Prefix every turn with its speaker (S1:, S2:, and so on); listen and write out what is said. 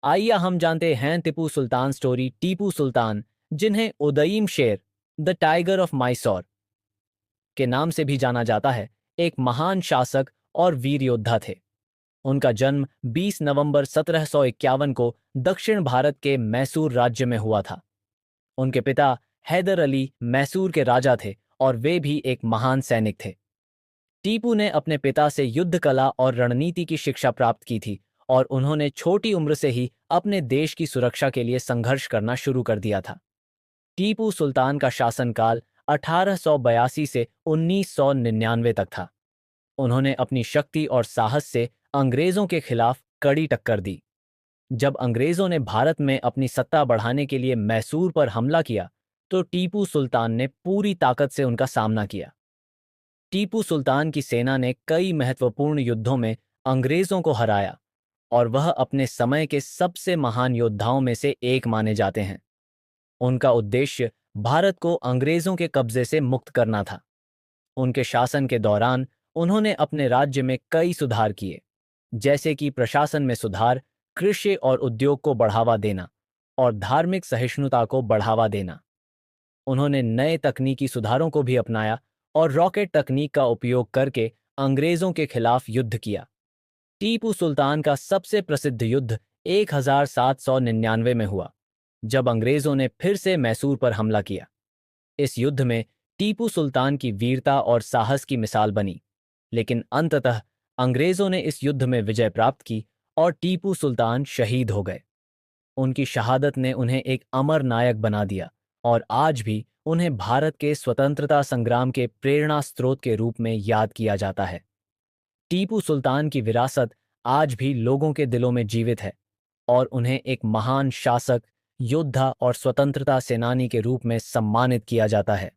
S1: आइए हम जानते हैं टीपू सुल्तान स्टोरी। टीपू सुल्तान, जिन्हें उदयिम शेर, द टाइगर ऑफ माइसौर के नाम से भी जाना जाता है, एक महान शासक और वीर योद्धा थे। उनका जन्म 20 नवंबर 1751 को दक्षिण भारत के मैसूर राज्य में हुआ था। उनके पिता हैदर अली मैसूर के राजा थे और वे भी एक महान सैनिक थे। टीपू ने अपने पिता से युद्ध कला और रणनीति की शिक्षा प्राप्त की थी और उन्होंने छोटी उम्र से ही अपने देश की सुरक्षा के लिए संघर्ष करना शुरू कर दिया था। टीपू सुल्तान का शासनकाल 1882 से 1999 तक था। उन्होंने अपनी शक्ति और साहस से अंग्रेजों के खिलाफ कड़ी टक्कर दी। जब अंग्रेजों ने भारत में अपनी सत्ता बढ़ाने के लिए मैसूर पर हमला किया, तो टीपू सुल्तान ने पूरी ताकत से उनका सामना किया। टीपू सुल्तान की सेना ने कई महत्वपूर्ण युद्धों में अंग्रेजों को हराया और वह अपने समय के सबसे महान योद्धाओं में से एक माने जाते हैं। उनका उद्देश्य भारत को अंग्रेजों के कब्जे से मुक्त करना था। उनके शासन के दौरान उन्होंने अपने राज्य में कई सुधार किए, जैसे कि प्रशासन में सुधार, कृषि और उद्योग को बढ़ावा देना और धार्मिक सहिष्णुता को बढ़ावा देना। उन्होंने नए तकनीकी सुधारों को भी अपनाया और रॉकेट तकनीक का उपयोग करके अंग्रेजों के खिलाफ युद्ध किया। टीपू सुल्तान का सबसे प्रसिद्ध युद्ध 1799 में हुआ, जब अंग्रेजों ने फिर से मैसूर पर हमला किया। इस युद्ध में टीपू सुल्तान की वीरता और साहस की मिसाल बनी, लेकिन अंततः अंग्रेजों ने इस युद्ध में विजय प्राप्त की और टीपू सुल्तान शहीद हो गए। उनकी शहादत ने उन्हें एक अमर नायक बना दिया और आज भी उन्हें भारत के स्वतंत्रता संग्राम के प्रेरणा स्रोत के रूप में याद किया जाता है। टीपू सुल्तान की विरासत आज भी लोगों के दिलों में जीवित है और उन्हें एक महान शासक, योद्धा और स्वतंत्रता सेनानी के रूप में सम्मानित किया जाता है।